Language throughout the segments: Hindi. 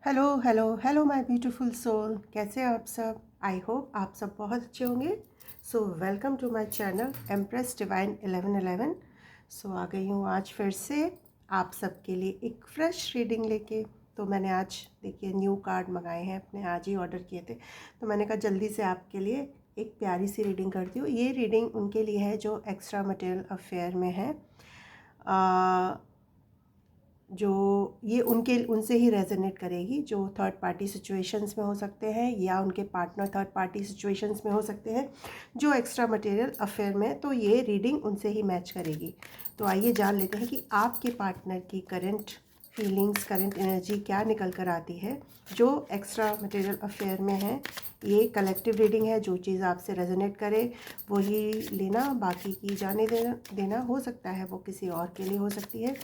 Hello hello hello my beautiful soul, कैसे हैं आप सब। आई होप आप सब बहुत अच्छे होंगे। So welcome to my channel Empress Divine 1111। सो आ गई हूँ आज फिर से आप सबके लिए एक फ्रेश रीडिंग लेके। तो मैंने आज देखिए न्यू कार्ड मंगाए हैं, अपने आज ही ऑर्डर किए थे। तो मैंने कहा जल्दी से आपके लिए एक प्यारी सी रीडिंग करती हूँ। ये रीडिंग उनके लिए है जो एक्स्ट्रा मटेरियल अफेयर में है, जो ये उनसे ही रेजोनेट करेगी, जो थर्ड पार्टी सिचुएशंस में हो सकते हैं या उनके पार्टनर थर्ड पार्टी सिचुएशंस में हो सकते हैं, जो एक्स्ट्रा मटेरियल अफेयर में। तो ये रीडिंग उनसे ही मैच करेगी। तो आइए जान लेते हैं कि आपके पार्टनर की करंट फीलिंग्स, करंट एनर्जी क्या निकल कर आती है जो एक्स्ट्रा मटेरियल अफेयर में है। ये कलेक्टिव रीडिंग है, जो चीज़ आपसे रेजोनेट करे वही लेना, बाकी की जाने देना हो सकता है वो किसी और के लिए हो सकती है।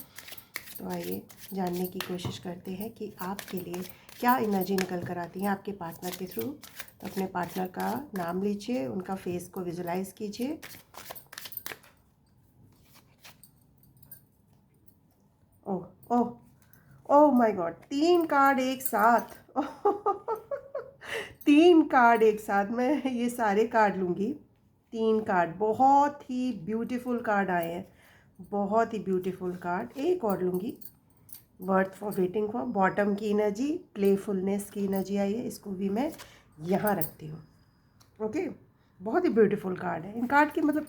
तो आइए जानने की कोशिश करते हैं कि आपके लिए क्या एनर्जी निकल कर आती है आपके पार्टनर के थ्रू। तो अपने पार्टनर का नाम लीजिए, उनका फेस को विजुलाइज कीजिए। ओह ओह ओह माय गॉड, 3 कार्ड एक साथ। तीन कार्ड एक साथ, मैं ये सारे कार्ड लूँगी। 3 कार्ड बहुत ही ब्यूटीफुल कार्ड आए हैं, बहुत ही ब्यूटीफुल कार्ड। एक और लूँगी। Worth for waiting for, bottom की एनर्जी, प्लेफुलनेस की एनर्जी आई है, इसको भी मैं यहाँ रखती हूँ। ओके, बहुत ही ब्यूटीफुल कार्ड है। इन कार्ड की मतलब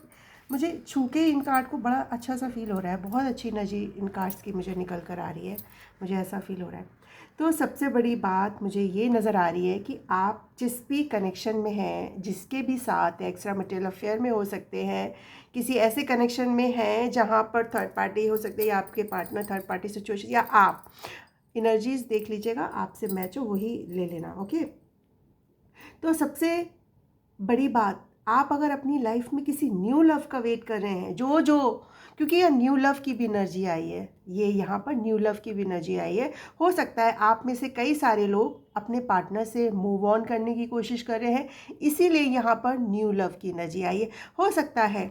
मुझे छू के इन कार्ड को बड़ा अच्छा सा फील हो रहा है। बहुत अच्छी एनर्जी इन कार्ड्स की मुझे निकल कर आ रही है, मुझे ऐसा फील हो रहा है। तो सबसे बड़ी बात मुझे ये नज़र आ रही है कि आप जिस भी कनेक्शन में हैं, जिसके भी साथ एक्स्ट्रा मटेरियल अफेयर में हो सकते हैं, किसी ऐसे कनेक्शन में हैं जहाँ पर थर्ड पार्टी हो सकते हैं या आपके पार्टनर थर्ड पार्टी सिचुएशन, या आप एनर्जीज देख लीजिएगा, आपसे मैच हो वही ले लेना। ओके, तो सबसे बड़ी बात, आप अगर अपनी लाइफ में किसी न्यू लव का वेट कर रहे हैं, क्योंकि यह न्यू लव की भी एनर्जी आई है, ये यहाँ पर न्यू लव की भी एनर्जी आई है। हो सकता है आप में से कई सारे लोग अपने पार्टनर से मूव ऑन करने की कोशिश कर रहे हैं, इसीलिए यहाँ पर न्यू लव की एनर्जी आई है। हो सकता है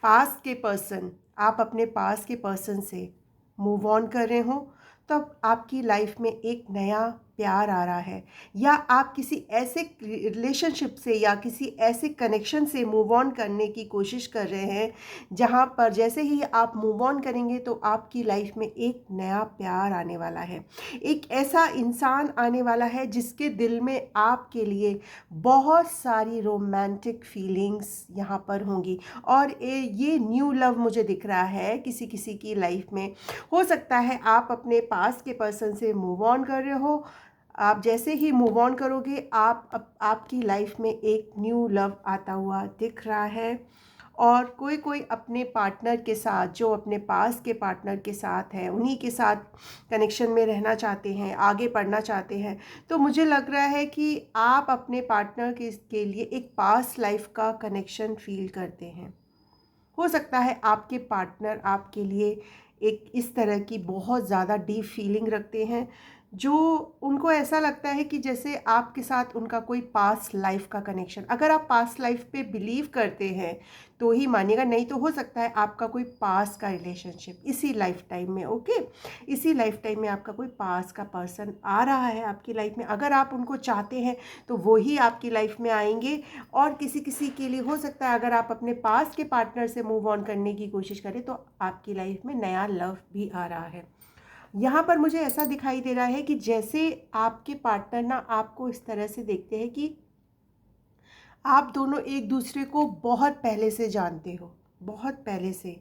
पास्ट के पर्सन, आप अपने पास्ट के पर्सन से मूव ऑन कर रहे हो, तब आपकी लाइफ में एक नया प्यार आ रहा है, या आप किसी ऐसे रिलेशनशिप से या किसी ऐसे कनेक्शन से मूव ऑन करने की कोशिश कर रहे हैं जहां पर जैसे ही आप मूव ऑन करेंगे तो आपकी लाइफ में एक नया प्यार आने वाला है, एक ऐसा इंसान आने वाला है जिसके दिल में आपके लिए बहुत सारी रोमांटिक फीलिंग्स यहाँ पर होंगी। और ये न्यू लव मुझे दिख रहा है किसी किसी की लाइफ में। हो सकता है आप अपने पास के पर्सन से मूव ऑन कर रहे हो, आप जैसे ही मूव ऑन करोगे आपकी लाइफ में एक न्यू लव आता हुआ दिख रहा है। और कोई कोई अपने पार्टनर के साथ, जो अपने पास के पार्टनर के साथ है, उन्हीं के साथ कनेक्शन में रहना चाहते हैं, आगे बढ़ना चाहते हैं। तो मुझे लग रहा है कि आप अपने पार्टनर के लिए एक पास लाइफ का कनेक्शन फील करते हैं। हो सकता है आपके पार्टनर आपके लिए एक इस तरह की बहुत ज़्यादा डीप फीलिंग रखते हैं, जो उनको ऐसा लगता है कि जैसे आपके साथ उनका कोई पास्ट लाइफ का कनेक्शन, अगर आप पास्ट लाइफ पे बिलीव करते हैं तो ही मानिएगा, नहीं तो हो सकता है आपका कोई पास्ट का रिलेशनशिप इसी लाइफ टाइम में। ओके, इसी लाइफ टाइम में आपका कोई पास्ट का पर्सन आ रहा है आपकी लाइफ में। अगर आप उनको चाहते हैं तो वो ही आपकी लाइफ में आएंगे। और किसी किसी के लिए हो सकता है अगर आप अपने पास्ट के पार्टनर से मूव ऑन करने की कोशिश करें तो आपकी लाइफ में नया लव भी आ रहा है। यहाँ पर मुझे ऐसा दिखाई दे रहा है कि जैसे आपके पार्टनर ना आपको इस तरह से देखते हैं कि आप दोनों एक दूसरे को बहुत पहले से जानते हो, बहुत पहले से।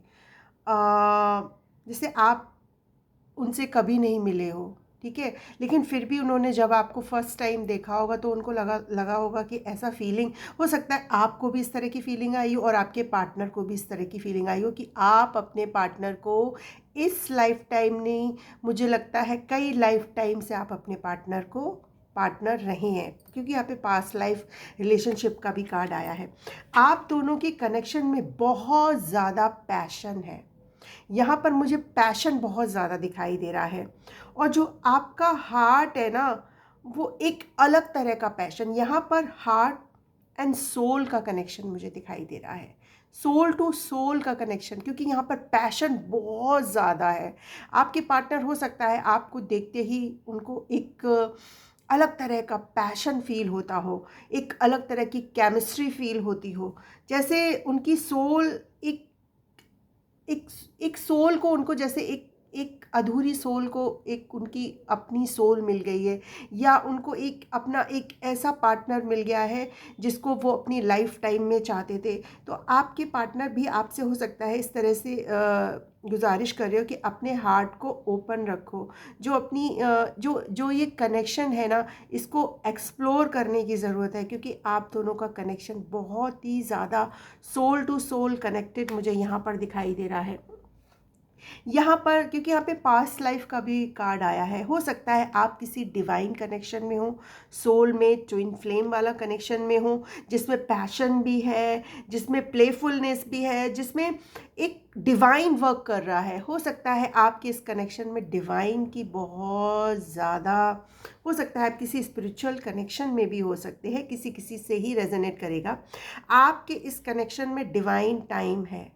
जैसे आप उनसे कभी नहीं मिले हो, ठीक है, लेकिन फिर भी उन्होंने जब आपको फर्स्ट टाइम देखा होगा तो उनको लगा होगा कि ऐसा फीलिंग हो सकता है आपको भी इस तरह की फीलिंग आई हो और आपके पार्टनर को भी इस तरह की फीलिंग आई हो कि आप अपने पार्टनर को इस लाइफ टाइम नहीं, मुझे लगता है कई लाइफ टाइम से आप अपने पार्टनर को पार्टनर रहे हैं, क्योंकि यहाँ पे पास्ट लाइफ रिलेशनशिप का भी कार्ड आया है। आप दोनों की कनेक्शन में बहुत ज़्यादा पैशन है, यहाँ पर मुझे पैशन बहुत ज़्यादा दिखाई दे रहा है। और जो आपका हार्ट है ना, वो एक अलग तरह का पैशन, यहाँ पर हार्ट एंड सोल का कनेक्शन मुझे दिखाई दे रहा है। सोल टू सोल का कनेक्शन, क्योंकि यहाँ पर पैशन बहुत ज़्यादा है। आपके पार्टनर हो सकता है आपको देखते ही उनको एक अलग तरह का पैशन फील होता हो, एक अलग तरह की केमिस्ट्री फील होती हो, जैसे उनकी सोल एक एक एक सोल को, उनको जैसे एक एक अधूरी सोल को एक उनकी अपनी सोल मिल गई है, या उनको एक अपना एक ऐसा पार्टनर मिल गया है जिसको वो अपनी लाइफ टाइम में चाहते थे। तो आपके पार्टनर भी आपसे हो सकता है इस तरह से गुजारिश कर रहे हो कि अपने हार्ट को ओपन रखो, जो अपनी जो जो ये कनेक्शन है ना, इसको एक्सप्लोर करने की ज़रूरत है, क्योंकि आप दोनों का कनेक्शन बहुत ही ज़्यादा सोल टू सोल कनेक्टेड मुझे यहाँ पर दिखाई दे रहा है। यहाँ पर क्योंकि यहाँ पे पास्ट लाइफ का भी कार्ड आया है, हो सकता है आप किसी डिवाइन कनेक्शन में हो, सोल में ट्विन फ्लेम वाला कनेक्शन में हो, जिसमें पैशन भी है, जिसमें प्लेफुलनेस भी है, जिसमें एक डिवाइन वर्क कर रहा है। हो सकता है आपके इस कनेक्शन में डिवाइन की बहुत ज़्यादा, हो सकता है आप किसी स्पिरिचुअल कनेक्शन में भी हो सकते हैं, किसी किसी से ही रेजोनेट करेगा। आपके इस कनेक्शन में डिवाइन टाइम है,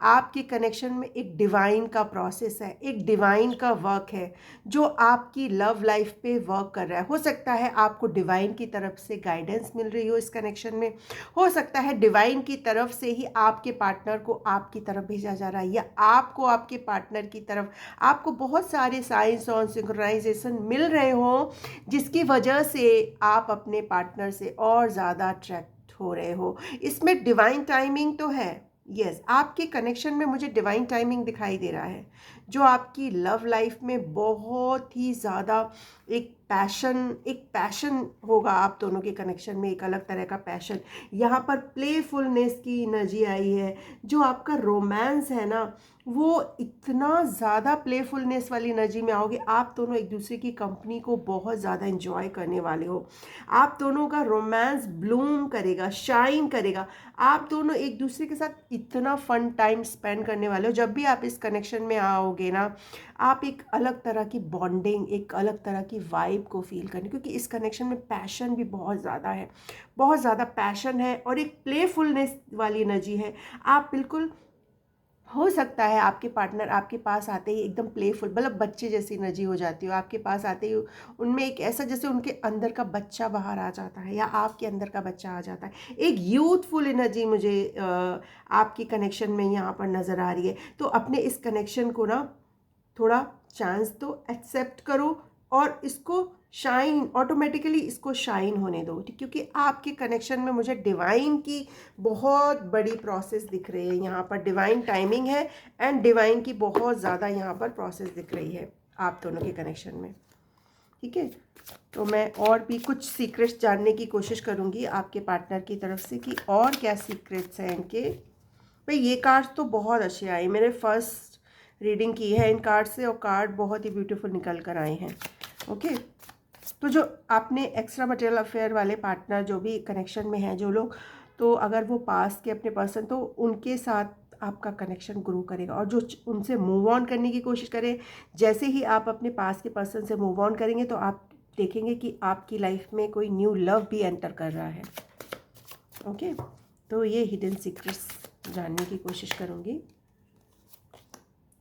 आपके कनेक्शन में एक डिवाइन का प्रोसेस है, एक डिवाइन का वर्क है जो आपकी लव लाइफ पे वर्क कर रहा है। हो सकता है आपको डिवाइन की तरफ से गाइडेंस मिल रही हो इस कनेक्शन में, हो सकता है डिवाइन की तरफ से ही आपके पार्टनर को आपकी तरफ भेजा जा रहा है, या आपको आपके पार्टनर की तरफ आपको बहुत सारे साइंस और सिंक्रोनाइजेशन मिल रहे हो, जिसकी वजह से आप अपने पार्टनर से और ज़्यादा अट्रैक्ट हो रहे हो। इसमें डिवाइन टाइमिंग तो है, यस आपके कनेक्शन में मुझे डिवाइन टाइमिंग दिखाई दे रहा है, जो आपकी लव लाइफ में बहुत ही ज़्यादा एक पैशन होगा आप दोनों के कनेक्शन में, एक अलग तरह का पैशन। यहाँ पर प्लेफुलनेस की एनर्जी आई है, जो आपका रोमांस है ना, वो इतना ज़्यादा प्लेफुलनेस वाली एनर्जी में आओगे, आप दोनों एक दूसरे की कंपनी को बहुत ज़्यादा एंजॉय करने वाले हो। आप दोनों का रोमांस ब्लूम करेगा, शाइन करेगा, आप दोनों एक दूसरे के साथ इतना फन टाइम स्पेंड करने वाले हो। जब भी आप इस कनेक्शन में आओगे ना, आप एक अलग तरह की बॉन्डिंग, एक अलग तरह की वाइब को फील करने, क्योंकि इस कनेक्शन में पैशन भी बहुत ज़्यादा है, बहुत ज़्यादा पैशन है और एक प्लेफुलनेस वाली एनर्जी है। आप बिल्कुल, हो सकता है आपके पार्टनर आपके पास आते ही एकदम प्लेफुल, मतलब बच्चे जैसी एनर्जी हो जाती हो, आपके पास आते ही उनमें एक ऐसा जैसे उनके अंदर का बच्चा बाहर आ जाता है, या आपके अंदर का बच्चा आ जाता है। एक यूथफुल एनर्जी मुझे आपकी कनेक्शन में यहाँ पर नज़र आ रही है। तो अपने इस कनेक्शन को ना थोड़ा चांस दो, एक्सेप्ट करो, और इसको शाइन, ऑटोमेटिकली इसको शाइन होने दो, क्योंकि आपके कनेक्शन में मुझे डिवाइन की बहुत बड़ी प्रोसेस दिख रही है। यहाँ पर डिवाइन टाइमिंग है एंड डिवाइन की बहुत ज़्यादा यहाँ पर प्रोसेस दिख रही है आप दोनों के कनेक्शन में। ठीक है, तो मैं और भी कुछ सीक्रेट्स जानने की कोशिश करूँगी आपके पार्टनर की तरफ से कि और क्या सीक्रेट्स हैं इनके। भाई ये कार्ड्स तो बहुत अच्छे आए, मेरे फर्स्ट रीडिंग की है इन कार्ड से, और कार्ड बहुत ही ब्यूटीफुल निकल कर आए हैं। ओके, तो जो आपने एक्स्ट्रा मटेरियल अफेयर वाले पार्टनर जो भी कनेक्शन में हैं जो लोग, तो अगर वो पास के अपने पर्सन, तो उनके साथ आपका कनेक्शन ग्रो करेगा, और जो उनसे मूव ऑन करने की कोशिश करें, जैसे ही आप अपने पास के पर्सन से मूव ऑन करेंगे तो आप देखेंगे कि आपकी लाइफ में कोई न्यू लव भी एंटर कर रहा है। ओके, तो ये हिडन सीक्रेट्स जानने की कोशिश करूँगी।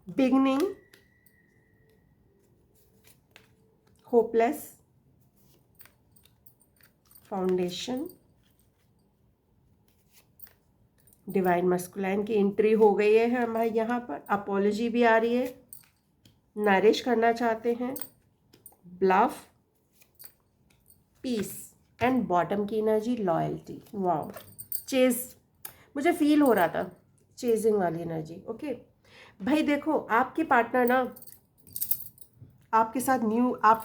Beginning, hopeless, foundation, divine masculine की एंट्री हो गई है हमारे यहाँ पर। अपॉलॉजी भी आ रही है, नरिश करना चाहते हैं, ब्लफ, पीस, एंड बॉटम की एनर्जी लॉयल्टी। वाओ, चेज, मुझे फील हो रहा था चेजिंग वाली एनर्जी। ओके भाई, देखो आपके पार्टनर ना आपके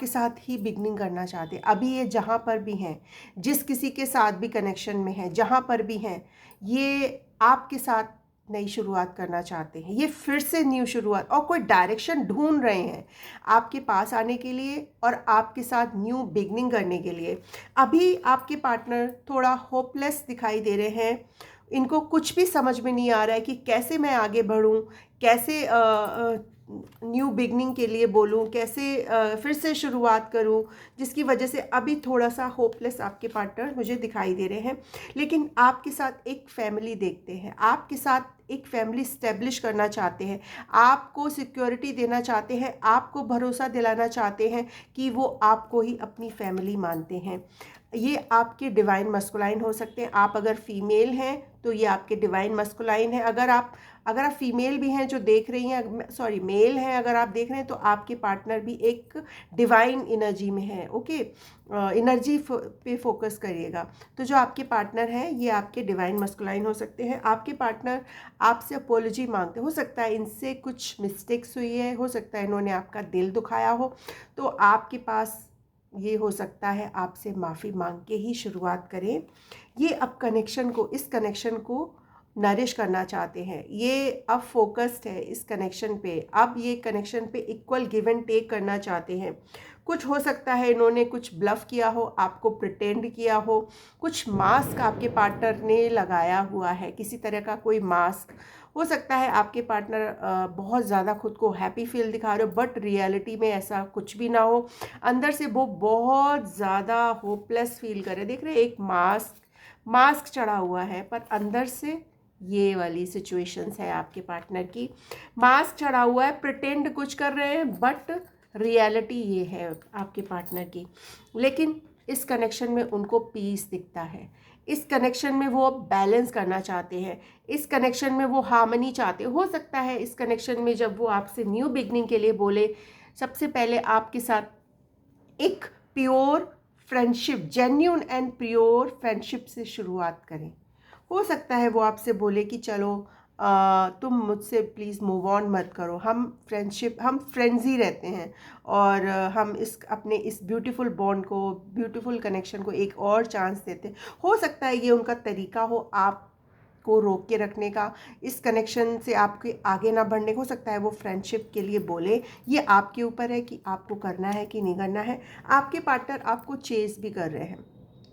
साथ ही बिगनिंग करना चाहते हैं। अभी ये जहाँ पर भी हैं, जिस किसी के साथ भी कनेक्शन में है, जहाँ पर भी हैं, ये आपके साथ नई शुरुआत करना चाहते हैं। ये फिर से न्यू शुरुआत और कोई डायरेक्शन ढूंढ रहे हैं आपके पास आने के लिए और आपके साथ न्यू बिगनिंग करने के लिए। अभी आपके पार्टनर थोड़ा होपलेस दिखाई दे रहे हैं, इनको कुछ भी समझ में नहीं आ रहा है कि कैसे मैं आगे बढ़ूं, कैसे न्यू बिगनिंग के लिए बोलूँ, कैसे फिर से शुरुआत करूँ, जिसकी वजह से अभी थोड़ा सा होपलेस आपके पार्टनर मुझे दिखाई दे रहे हैं। लेकिन आपके साथ एक फैमिली देखते हैं, आपके साथ एक फैमिली स्टेब्लिश करना चाहते हैं, आपको सिक्योरिटी देना चाहते हैं, आपको भरोसा दिलाना चाहते हैं कि वो आपको ही अपनी फैमिली मानते हैं। ये आपके डिवाइन मस्कुलाइन हो सकते हैं। आप अगर फीमेल हैं तो ये आपके डिवाइन मस्कुलाइन है। अगर आप फीमेल भी हैं जो देख रही हैं, सॉरी मेल हैं अगर आप देख रहे हैं, तो आपके पार्टनर भी एक डिवाइन एनर्जी में है। ओके, एनर्जी पे फोकस करिएगा। तो जो आपके पार्टनर हैं ये आपके डिवाइन मस्कुलाइन हो सकते हैं। आपके पार्टनर आपसे अपोलॉजी मांगते, हो सकता है इनसे कुछ मिस्टेक्स हुई है, हो सकता है इन्होंने आपका दिल दुखाया हो, तो आपके पास ये हो सकता है आपसे माफ़ी मांग के ही शुरुआत करें। ये अब इस कनेक्शन को नरिश करना चाहते हैं। ये अब फोकस्ड है इस कनेक्शन पे, अब ये कनेक्शन पे इक्वल गिव एंड टेक करना चाहते हैं। कुछ हो सकता है इन्होंने कुछ ब्लफ किया हो, आपको प्रिटेंड किया हो, कुछ मास्क आपके पार्टनर ने लगाया हुआ है, किसी तरह का कोई मास्क हो सकता है। आपके पार्टनर बहुत ज़्यादा खुद को हैप्पी फील दिखा रहे हो, बट रियलिटी में ऐसा कुछ भी ना हो। अंदर से वो बहुत ज़्यादा होपलेस फील करे। देख रहे हैं, एक मास्क चढ़ा हुआ है, पर अंदर से ये वाली सिचुएशंस है आपके पार्टनर की। मास्क चढ़ा हुआ है, प्रिटेंड कुछ कर रहे हैं, बट रियलिटी ये है आपके पार्टनर की। लेकिन इस कनेक्शन में उनको पीस दिखता है, इस कनेक्शन में वो बैलेंस करना चाहते हैं, इस कनेक्शन में वो हार्मनी चाहते हैं। हो सकता है इस कनेक्शन में जब वो आपसे न्यू बिगनिंग के लिए बोले, सबसे पहले आपके साथ एक pure friendship, genuine and pure friendship से शुरुआत करें। हो सकता है वो आपसे बोले कि चलो तुम मुझसे प्लीज़ मूव ऑन मत करो, हम फ्रेंड्स ही रहते हैं, और हम अपने इस ब्यूटीफुल बॉन्ड को, ब्यूटीफुल कनेक्शन को एक और चांस देते हैं। हो सकता है ये उनका तरीका हो आपको रोक के रखने का, इस कनेक्शन से आपके आगे ना बढ़ने को। हो सकता है वो फ्रेंडशिप के लिए बोले। ये आपके ऊपर है कि आपको करना है कि नहीं करना है। आपके पार्टनर आपको चेस भी कर रहे हैं,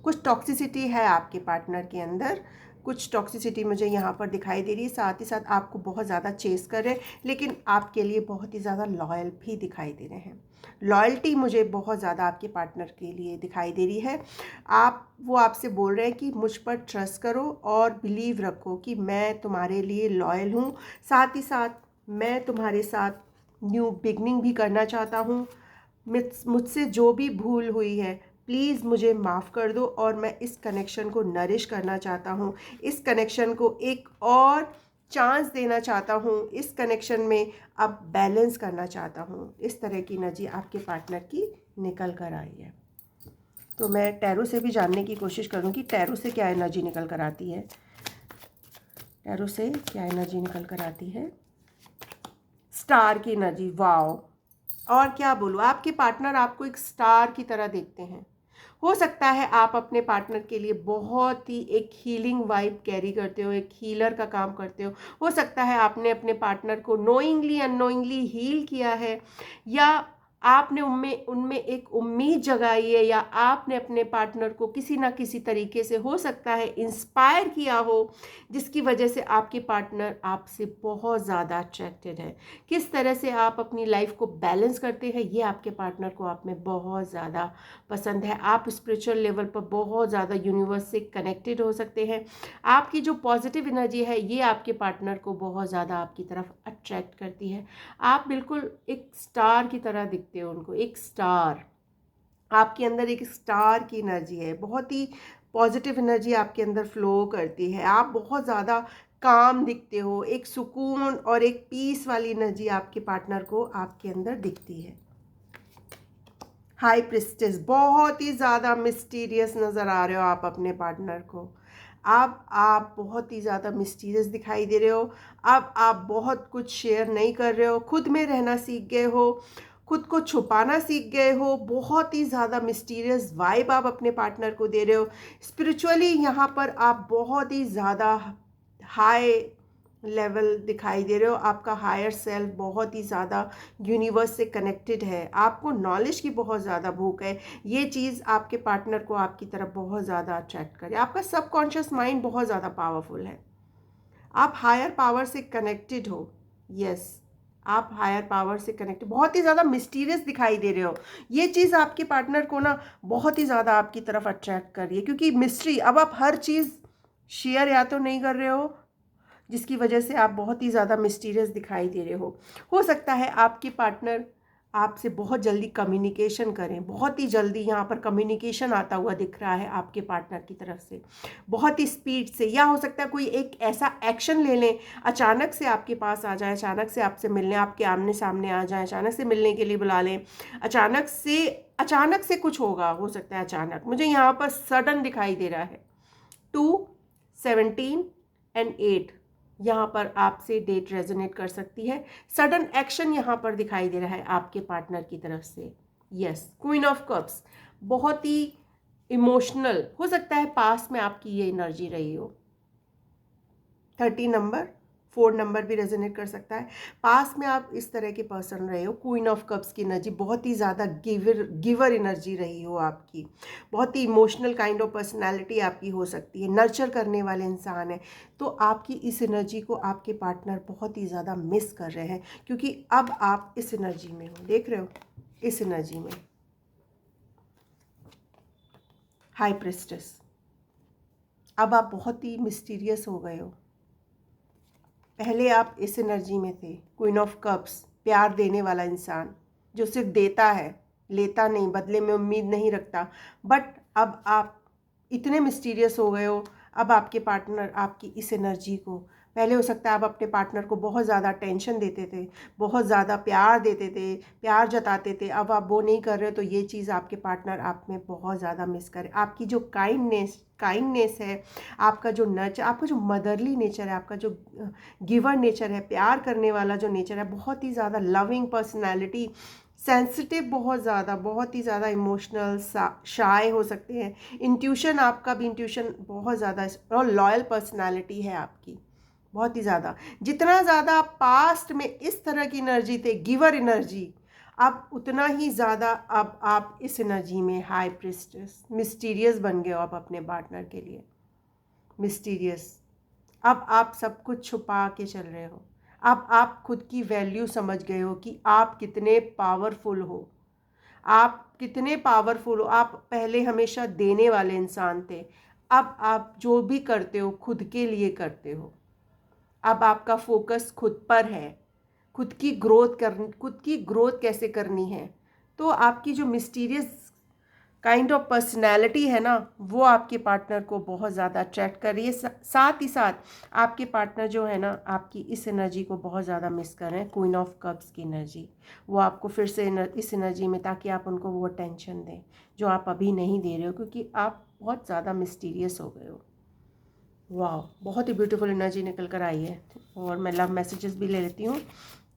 कुछ टॉक्सिसिटी है आपके पार्टनर के अंदर, कुछ टॉक्सिसिटी मुझे यहाँ पर दिखाई दे रही है। साथ ही साथ आपको बहुत ज़्यादा चेस कर रहे हैं, लेकिन आपके लिए बहुत ही ज़्यादा लॉयल भी दिखाई दे रहे हैं। लॉयल्टी मुझे बहुत ज़्यादा आपके पार्टनर के लिए दिखाई दे रही है। वो आपसे बोल रहे हैं कि मुझ पर ट्रस्ट करो और बिलीव रखो कि मैं तुम्हारे लिए लॉयल हूँ। साथ ही साथ मैं तुम्हारे साथ न्यू बिगनिंग भी करना चाहता हूँ। मुझसे जो भी भूल हुई है प्लीज़ मुझे माफ़ कर दो, और मैं इस कनेक्शन को नरिश करना चाहता हूँ, इस कनेक्शन को एक और चांस देना चाहता हूँ, इस कनेक्शन में अब बैलेंस करना चाहता हूँ। इस तरह की एनर्जी आपके पार्टनर की निकल कर आई है। तो मैं टैरो से भी जानने की कोशिश करूँगी टैरो से क्या एनर्जी निकल कर आती है। टैरो से क्या एनर्जी निकल कर आती है? स्टार की एनर्जी, वाओ। और क्या बोलूँ, आपके पार्टनर आपको एक स्टार की तरह देखते हैं। हो सकता है आप अपने पार्टनर के लिए बहुत ही एक हीलिंग वाइब कैरी करते हो, एक हीलर का काम करते हो सकता है आपने अपने पार्टनर को नोइंगली अननोइंगली हील किया है, या आपने उनमें उनमें एक उम्मीद जगाई है, या आपने अपने पार्टनर को किसी ना किसी तरीके से हो सकता है इंस्पायर किया हो, जिसकी वजह से आपके पार्टनर आपसे बहुत ज़्यादा अट्रैक्टेड है। किस तरह से आप अपनी लाइफ को बैलेंस करते हैं, ये आपके पार्टनर को आप में बहुत ज़्यादा पसंद है। आप स्पिरिचुअल लेवल पर बहुत ज़्यादा यूनिवर्स से कनेक्टेड हो सकते हैं। आपकी जो पॉजिटिव एनर्जी है ये आपके पार्टनर को बहुत ज़्यादा आपकी तरफ अट्रैक्ट करती है। आप बिल्कुल एक स्टार की तरह दिखते हो उनको, एक स्टार। आपके अंदर एक स्टार की एनर्जी है, बहुत ही पॉजिटिव एनर्जी आपके अंदर फ्लो करती है। आप बहुत ज़्यादा काम दिखते हो, एक सुकून और एक पीस वाली एनर्जी आपके पार्टनर को आपके अंदर दिखती है। हाई प्रिस्टेस, बहुत ही ज़्यादा मिस्टीरियस नज़र आ रहे हो आप अपने पार्टनर को। अब आप बहुत ही ज़्यादा मिस्टीरियस दिखाई दे रहे हो। अब आप बहुत कुछ शेयर नहीं कर रहे हो, खुद में रहना सीख गए हो, खुद को छुपाना सीख गए हो। बहुत ही ज़्यादा मिस्टीरियस वाइब आप अपने पार्टनर को दे रहे हो। स्पिरिचुअली यहाँ पर आप बहुत ही ज़्यादा हाई लेवल दिखाई दे रहे हो। आपका हायर सेल्फ बहुत ही ज़्यादा यूनिवर्स से कनेक्टेड है, आपको नॉलेज की बहुत ज़्यादा भूख है। ये चीज़ आपके पार्टनर को आपकी तरफ बहुत ज़्यादा अट्रैक्ट करे। आपका सबकॉन्शियस माइंड बहुत ज़्यादा पावरफुल है, आप हायर पावर से कनेक्टेड हो। यस, आप हायर पावर से कनेक्ट, बहुत ही ज़्यादा मिस्टीरियस दिखाई दे रहे हो। ये चीज़ आपके पार्टनर को ना बहुत ही ज़्यादा आपकी तरफ अट्रैक्ट कर रही है, क्योंकि मिस्ट्री, अब आप हर चीज़ शेयर या तो नहीं कर रहे हो, जिसकी वजह से आप बहुत ही ज़्यादा मिस्टीरियस दिखाई दे रहे हो सकता है आपके पार्टनर आपसे बहुत जल्दी कम्युनिकेशन करें, बहुत ही जल्दी यहाँ पर कम्युनिकेशन आता हुआ दिख रहा है आपके पार्टनर की तरफ से, बहुत ही स्पीड से। या हो सकता है कोई एक ऐसा एक्शन ले लें, अचानक से आपके पास आ जाए, अचानक से आपसे मिलने, आपके आमने सामने आ जाए, अचानक से मिलने के लिए बुला लें, अचानक से कुछ होगा, हो सकता है अचानक। मुझे यहाँ पर सडन दिखाई दे रहा है। 2, 17 एंड 8 यहाँ पर आपसे डेट रेजोनेट कर सकती है। सडन एक्शन यहाँ पर दिखाई दे रहा है आपके पार्टनर की तरफ से। यस, क्वीन ऑफ कप्स, बहुत ही इमोशनल, हो सकता है पास में आपकी ये एनर्जी रही हो। 30 नंबर, 4 नंबर भी रेजोनेट कर सकता है। पास में आप इस तरह के पर्सन रहे हो, क्वीन ऑफ कप्स की एनर्जी, बहुत ही ज़्यादा गिवर एनर्जी रही हो आपकी, बहुत ही इमोशनल काइंड ऑफ पर्सनालिटी आपकी हो सकती है, नर्चर करने वाले इंसान है। तो आपकी इस एनर्जी को आपके पार्टनर बहुत ही ज़्यादा मिस कर रहे हैं, क्योंकि अब आप इस एनर्जी में हो, देख रहे हो, इस एनर्जी में। हाई प्रिस्टेस, अब आप बहुत ही मिस्टीरियस हो गए हो। पहले आप इस एनर्जी में थे, क्वीन ऑफ कप्स, प्यार देने वाला इंसान जो सिर्फ देता है, लेता नहीं, बदले में उम्मीद नहीं रखता। बट अब आप इतने मिस्टीरियस हो गए हो। अब आपके पार्टनर आपकी इस एनर्जी को, पहले हो सकता है आप अपने पार्टनर को बहुत ज़्यादा टेंशन देते थे, बहुत ज़्यादा प्यार देते थे, प्यार जताते थे, अब आप वो नहीं कर रहे हो। तो ये चीज़ आपके पार्टनर आप में बहुत ज़्यादा मिस करे। आपकी जो काइंडनेस है, आपका जो नर्चर, आपका जो मदरली नेचर है, आपका जो गिवर नेचर है, प्यार करने वाला जो नेचर है, बहुत ही ज़्यादा लविंग पर्सनैलिटी, सेंसिटिव, बहुत ही ज़्यादा इमोशनल, शाय हो सकते हैं। इंट्यूशन, आपका भी इंट्यूशन बहुत ज़्यादा, और लॉयल पर्सनालिटी है आपकी, बहुत ही ज़्यादा। जितना ज़्यादा आप पास्ट में इस तरह की एनर्जी थे, गिवर एनर्जी, अब उतना ही ज़्यादा अब आप इस एनर्जी में हाई प्रिस्टेस, मिस्टीरियस बन गए हो आप अपने पार्टनर के लिए, मिस्टीरियस। अब आप सब कुछ छुपा के चल रहे हो। अब आप खुद की वैल्यू समझ गए हो कि आप कितने पावरफुल हो, आप कितने पावरफुल हो। आप पहले हमेशा देने वाले इंसान थे, अब आप जो भी करते हो खुद के लिए करते हो। अब आपका फोकस खुद पर है, खुद की ग्रोथ कैसे करनी है। तो आपकी जो मिस्टीरियस काइंड ऑफ पर्सनैलिटी है ना, वो आपके पार्टनर को बहुत ज़्यादा अट्रैक्ट कर रही है। साथ ही साथ आपके पार्टनर जो है ना, आपकी इस एनर्जी को बहुत ज़्यादा मिस कर रहे हैं, क्वीन ऑफ कप्स की एनर्जी। वो आपको फिर से इस एनर्जी में, ताकि आप उनको वो अटेंशन दें जो आप अभी नहीं दे रहे हो, क्योंकि आप बहुत ज़्यादा मिस्टीरियस हो गए हो। वाह, बहुत ही ब्यूटीफुल एनर्जी निकल कर आई है। और मैं लव मैसेजेस भी ले लेती हूँ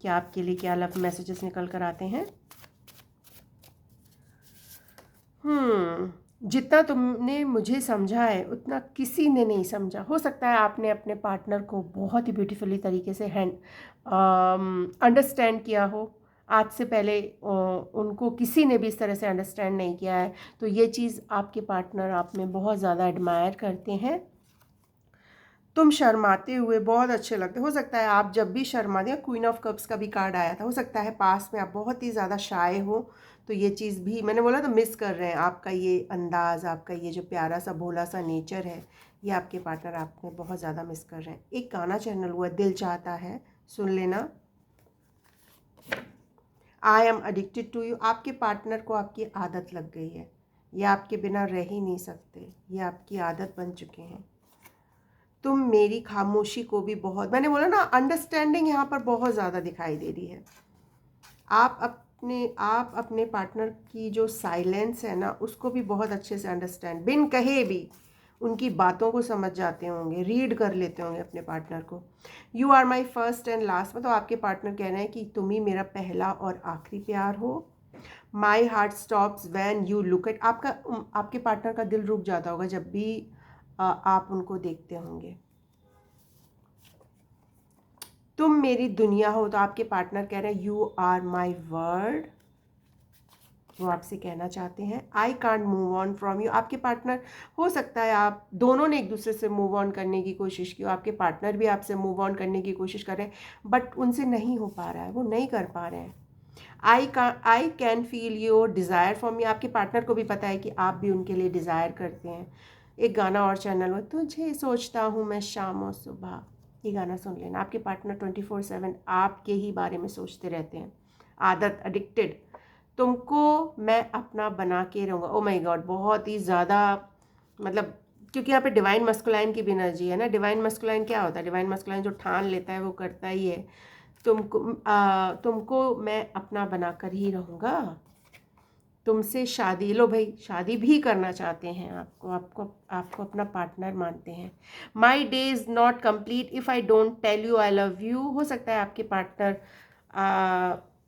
कि आपके लिए क्या लव मैसेजेस निकल कर आते हैं। जितना तुमने मुझे समझा है उतना किसी ने नहीं समझा। हो सकता है आपने अपने पार्टनर को बहुत ही ब्यूटीफुली तरीके से अंडरस्टैंड किया हो। आज से पहले उनको किसी ने भी इस तरह से अंडरस्टैंड नहीं किया है। तो ये चीज़ आपके पार्टनर आप में बहुत ज़्यादा एडमायर करते हैं। तुम शर्माते हुए बहुत अच्छे लगते हो सकता है आप जब भी शर्माते हैं, क्वीन ऑफ कप्स का भी कार्ड आया था, हो सकता है पास में आप बहुत ही ज़्यादा शाय हो। तो ये चीज़ भी मैंने बोला तो मिस कर रहे हैं, आपका ये अंदाज़, आपका ये जो प्यारा सा भोला सा नेचर है, ये आपके पार्टनर आप में बहुत ज़्यादा मिस कर रहे हैं। एक गाना चैनल हुआ दिल चाहता है, सुन लेना। I am addicted to you, आपके पार्टनर को आपकी आदत लग गई है, ये आपके बिना रह ही नहीं सकते, ये आपकी आदत बन चुके हैं। तुम मेरी खामोशी को भी बहुत, मैंने बोला ना, अंडरस्टैंडिंग यहाँ पर बहुत ज़्यादा दिखाई दे रही है। आप अपने पार्टनर की जो साइलेंस है ना, उसको भी बहुत अच्छे से अंडरस्टैंड, बिन कहे भी उनकी बातों को समझ जाते होंगे, रीड कर लेते होंगे अपने पार्टनर को। You are my first and last, मतलब आपके पार्टनर कह रहे हैं कि तुम ही मेरा पहला और आखिरी प्यार हो। My heart stops when you look at, आपके पार्टनर का दिल रुक जाता होगा जब भी आप उनको देखते होंगे। तुम मेरी दुनिया हो, तो आपके पार्टनर कह रहे हैं यू आर माई वर्ल्ड। वो आपसे कहना चाहते हैं I can't move on from you. आपके पार्टनर, हो सकता है आप दोनों ने एक दूसरे से मूव ऑन करने की कोशिश की हो, आपके पार्टनर भी आपसे मूव ऑन करने की कोशिश कर रहे हैं, बट उनसे नहीं हो पा रहा है, वो नहीं कर पा रहे हैं। I can feel your desire for me. आपके पार्टनर को भी पता है कि आप भी उनके लिए डिज़ायर करते हैं। एक गाना और चैनल हो, तुझे सोचता हूँ मैं शाम और सुबह, ये गाना सुन लेना। आपके पार्टनर 24/7 आपके ही बारे में सोचते रहते हैं। आदत, एडिक्टेड, तुमको मैं अपना बना के रहूँगा। ओ माय गॉड, बहुत ही ज़्यादा, मतलब क्योंकि यहाँ पे डिवाइन मस्कुलाइन की भी एनर्जी है ना। डिवाइन मस्कुलाइन क्या होता है? डिवाइन मस्कुलाइन जो ठान लेता है वो करता ही है। तुमको मैं अपना बनाकर ही रहूँगा, तुमसे शादी, लो भाई, शादी भी करना चाहते हैं आपको, आपको अपना पार्टनर मानते हैं। My day is not complete if I don't tell you I love you. हो सकता है आपके पार्टनर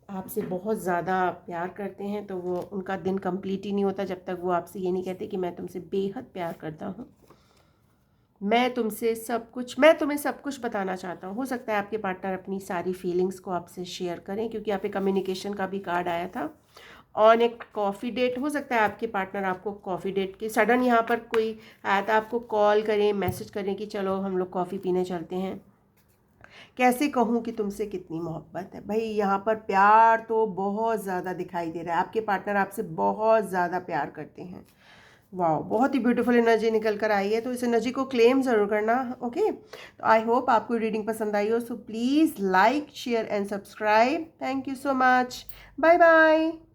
आपसे बहुत ज़्यादा प्यार करते हैं, तो वो उनका दिन कंप्लीट ही नहीं होता जब तक वो आपसे ये नहीं कहते कि मैं तुमसे बेहद प्यार करता हूँ, मैं तुम्हें सब कुछ बताना चाहता हूँ। हो सकता है आपके पार्टनर अपनी सारी फीलिंग्स को आपसे शेयर करें, क्योंकि यहाँ पे कम्युनिकेशन का भी कार्ड आया था। ऑन एक कॉफ़ी डेट, हो सकता है आपके पार्टनर आपको कॉफ़ी डेट की सडन यहाँ पर कोई आया था, आपको कॉल करें, मैसेज करें कि चलो हम लोग कॉफ़ी पीने चलते हैं। कैसे कहूँ कि तुमसे कितनी मोहब्बत है भाई, यहाँ पर प्यार तो बहुत ज़्यादा दिखाई दे रहा है। आपके पार्टनर आपसे बहुत ज़्यादा प्यार करते हैं। वाह, बहुत ही ब्यूटीफुल एनर्जी निकल कर आई है, तो इस एनर्जी को क्लेम ज़रूर करना। ओके, तो आई होप आपको रीडिंग पसंद आई हो, so please like, share and subscribe. Thank you so much, bye bye.